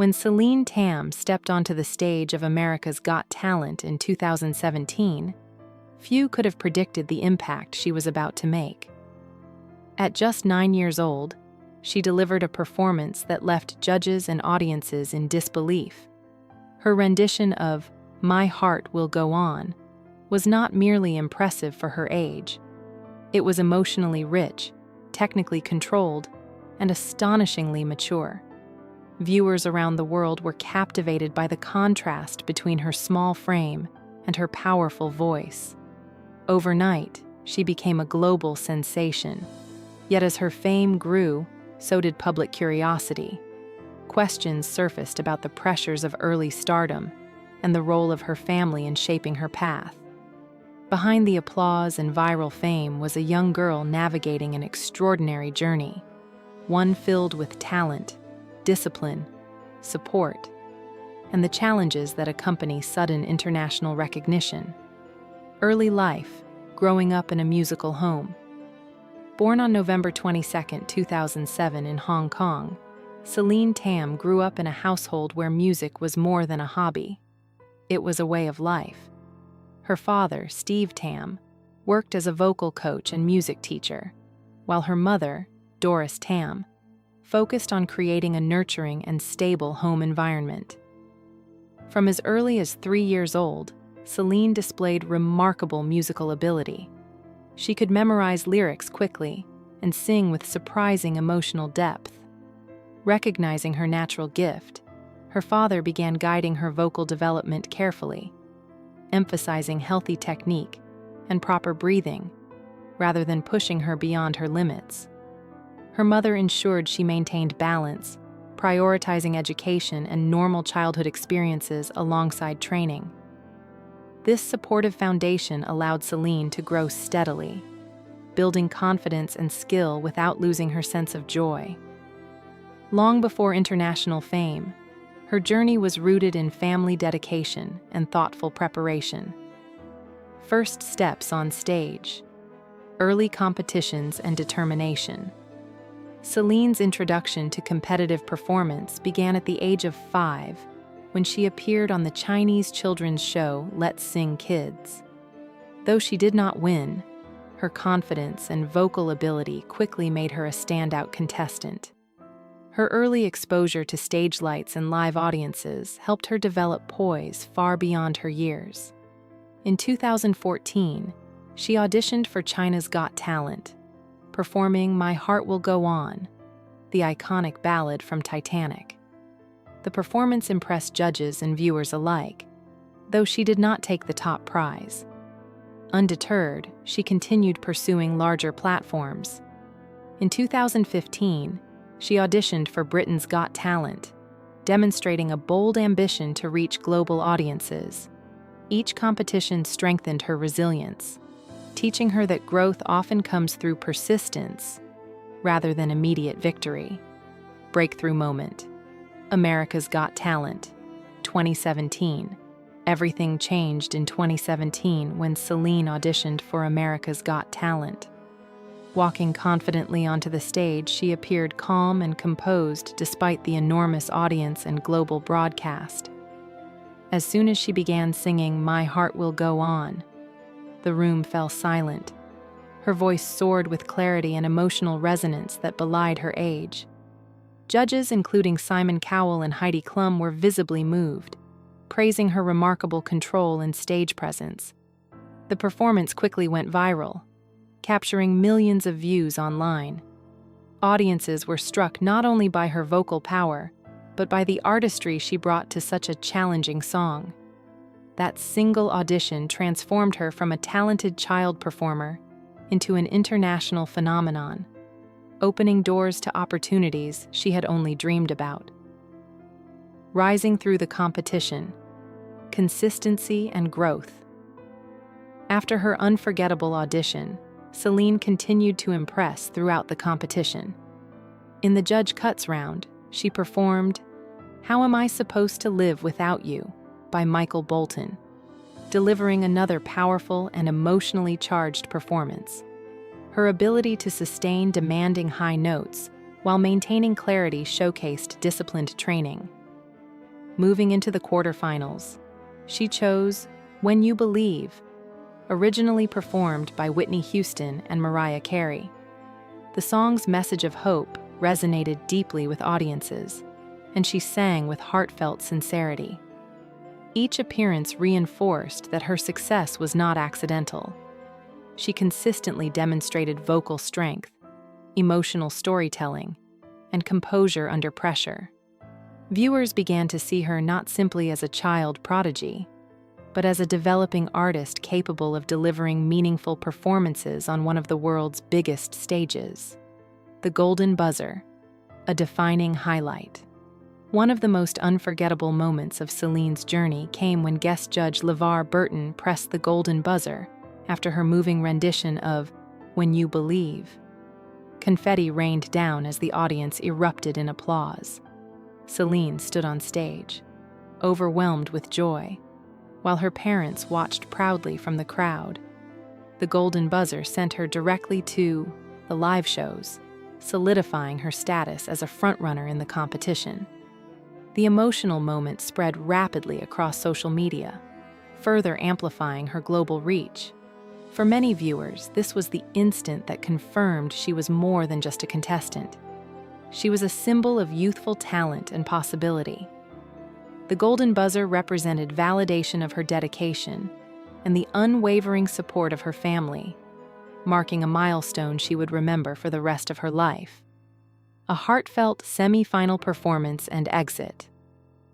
When Celine Tam stepped onto the stage of America's Got Talent in 2017, few could have predicted the impact she was about to make. At just 9 years old, she delivered a performance that left judges and audiences in disbelief. Her rendition of "My Heart Will Go On" was not merely impressive for her age. It was emotionally rich, technically controlled, and astonishingly mature. Viewers around the world were captivated by the contrast between her small frame and her powerful voice. Overnight, she became a global sensation. Yet as her fame grew, so did public curiosity. Questions surfaced about the pressures of early stardom and the role of her family in shaping her path. Behind the applause and viral fame was a young girl navigating an extraordinary journey, one filled with talent, discipline, support, and the challenges that accompany sudden international recognition. Early life, growing up in a musical home. Born on November 22, 2007 in Hong Kong, Celine Tam grew up in a household where music was more than a hobby. It was a way of life. Her father, Steve Tam, worked as a vocal coach and music teacher, while her mother, Doris Tam, focused on creating a nurturing and stable home environment. From as early as 3 years old, Celine displayed remarkable musical ability. She could memorize lyrics quickly and sing with surprising emotional depth. Recognizing her natural gift, her father began guiding her vocal development carefully, emphasizing healthy technique and proper breathing, rather than pushing her beyond her limits. Her mother ensured she maintained balance, prioritizing education and normal childhood experiences alongside training. This supportive foundation allowed Celine to grow steadily, building confidence and skill without losing her sense of joy. Long before international fame, her journey was rooted in family dedication and thoughtful preparation. First steps on stage, early competitions and determination. Celine's introduction to competitive performance began at the age of 5, when she appeared on the Chinese children's show Let's Sing Kids. Though she did not win, her confidence and vocal ability quickly made her a standout contestant. Her early exposure to stage lights and live audiences helped her develop poise far beyond her years. In 2014, she auditioned for China's Got Talent, performing My Heart Will Go On, the iconic ballad from Titanic. The performance impressed judges and viewers alike, though she did not take the top prize. Undeterred, she continued pursuing larger platforms. In 2015, she auditioned for Britain's Got Talent, demonstrating a bold ambition to reach global audiences. Each competition strengthened her resilience, teaching her that growth often comes through persistence rather than immediate victory. Breakthrough moment. America's Got Talent, 2017. Everything changed in 2017 when Celine auditioned for America's Got Talent. Walking confidently onto the stage, she appeared calm and composed despite the enormous audience and global broadcast. As soon as she began singing My Heart Will Go On, the room fell silent. Her voice soared with clarity and emotional resonance that belied her age. Judges, including Simon Cowell and Heidi Klum, were visibly moved, praising her remarkable control and stage presence. The performance quickly went viral, capturing millions of views online. Audiences were struck not only by her vocal power, but by the artistry she brought to such a challenging song. That single audition transformed her from a talented child performer into an international phenomenon, opening doors to opportunities she had only dreamed about. Rising through the competition, consistency and growth. After her unforgettable audition, Celine continued to impress throughout the competition. In the Judge Cuts round, she performed How Am I Supposed to Live Without You by Michael Bolton, delivering another powerful and emotionally charged performance. Her ability to sustain demanding high notes while maintaining clarity showcased disciplined training. Moving into the quarterfinals, she chose When You Believe, originally performed by Whitney Houston and Mariah Carey. The song's message of hope resonated deeply with audiences, and she sang with heartfelt sincerity. Each appearance reinforced that her success was not accidental. She consistently demonstrated vocal strength, emotional storytelling, and composure under pressure. Viewers began to see her not simply as a child prodigy, but as a developing artist capable of delivering meaningful performances on one of the world's biggest stages. The Golden Buzzer, a defining highlight. One of the most unforgettable moments of Celine's journey came when guest judge LeVar Burton pressed the golden buzzer after her moving rendition of When You Believe. Confetti rained down as the audience erupted in applause. Celine stood on stage, overwhelmed with joy, while her parents watched proudly from the crowd. The golden buzzer sent her directly to the live shows, solidifying her status as a frontrunner in the competition. The emotional moment spread rapidly across social media, further amplifying her global reach. For many viewers, this was the instant that confirmed she was more than just a contestant. She was a symbol of youthful talent and possibility. The golden buzzer represented validation of her dedication and the unwavering support of her family, marking a milestone she would remember for the rest of her life. A heartfelt semi-final performance and exit.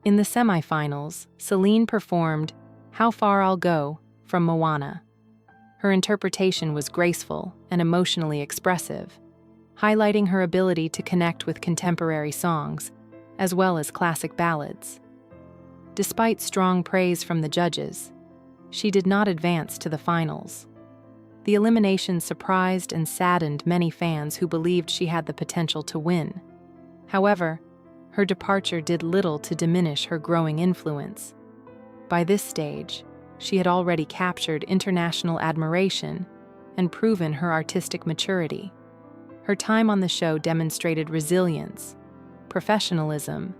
In the semi-finals, Celine performed How Far I'll Go from Moana. Her interpretation was graceful and emotionally expressive, highlighting her ability to connect with contemporary songs, as well as classic ballads. Despite strong praise from the judges, she did not advance to the finals. The elimination surprised and saddened many fans who believed she had the potential to win. However, her departure did little to diminish her growing influence. By this stage, she had already captured international admiration and proven her artistic maturity. Her time on the show demonstrated resilience, professionalism,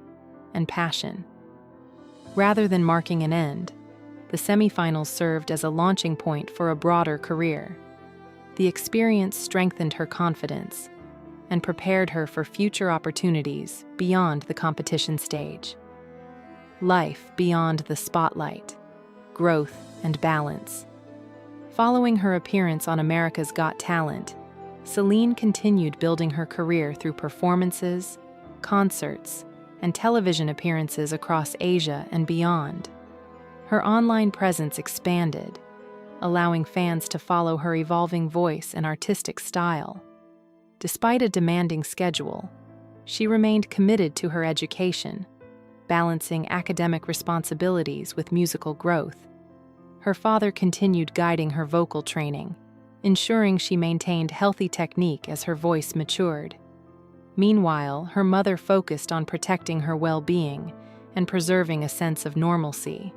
and passion. Rather than marking an end, the semifinals served as a launching point for a broader career. The experience strengthened her confidence and prepared her for future opportunities beyond the competition stage. Life beyond the spotlight, growth and balance. Following her appearance on America's Got Talent, Celine continued building her career through performances, concerts, and television appearances across Asia and beyond. Her online presence expanded, allowing fans to follow her evolving voice and artistic style. Despite a demanding schedule, she remained committed to her education, balancing academic responsibilities with musical growth. Her father continued guiding her vocal training, ensuring she maintained healthy technique as her voice matured. Meanwhile, her mother focused on protecting her well-being and preserving a sense of normalcy.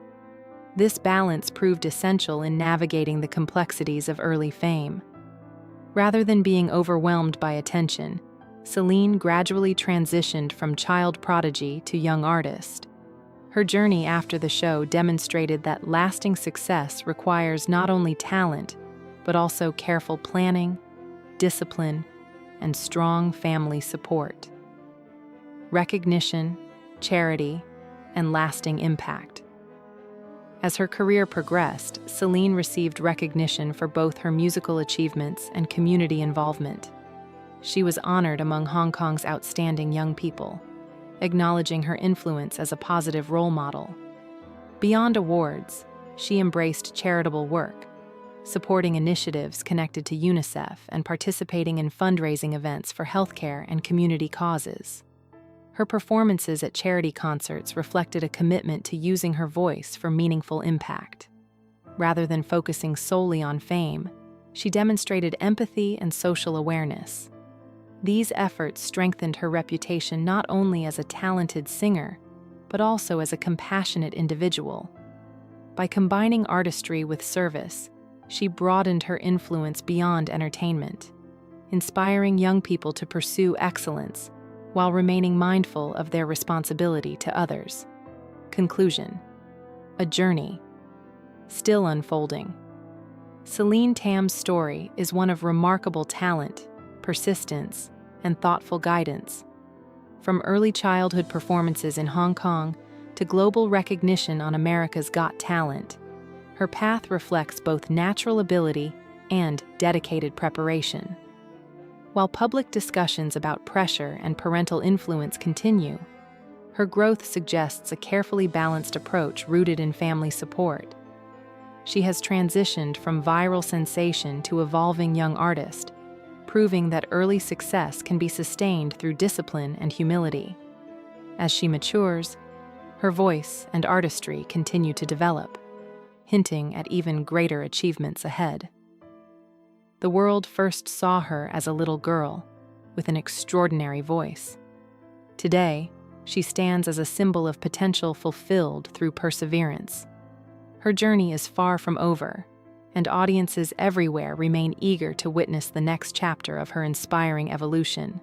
This balance proved essential in navigating the complexities of early fame. Rather than being overwhelmed by attention, Celine gradually transitioned from child prodigy to young artist. Her journey after the show demonstrated that lasting success requires not only talent, but also careful planning, discipline, and strong family support. Recognition, charity, and lasting impact. As her career progressed, Celine received recognition for both her musical achievements and community involvement. She was honored among Hong Kong's outstanding young people, acknowledging her influence as a positive role model. Beyond awards, she embraced charitable work, supporting initiatives connected to UNICEF and participating in fundraising events for healthcare and community causes. Her performances at charity concerts reflected a commitment to using her voice for meaningful impact. Rather than focusing solely on fame, she demonstrated empathy and social awareness. These efforts strengthened her reputation not only as a talented singer, but also as a compassionate individual. By combining artistry with service, she broadened her influence beyond entertainment, inspiring young people to pursue excellence while remaining mindful of their responsibility to others. Conclusion: a journey, still unfolding. Celine Tam's story is one of remarkable talent, persistence, and thoughtful guidance. From early childhood performances in Hong Kong to global recognition on America's Got Talent, her path reflects both natural ability and dedicated preparation. While public discussions about pressure and parental influence continue, her growth suggests a carefully balanced approach rooted in family support. She has transitioned from viral sensation to evolving young artist, proving that early success can be sustained through discipline and humility. As she matures, her voice and artistry continue to develop, hinting at even greater achievements ahead. The world first saw her as a little girl with an extraordinary voice. Today, she stands as a symbol of potential fulfilled through perseverance. Her journey is far from over, and audiences everywhere remain eager to witness the next chapter of her inspiring evolution.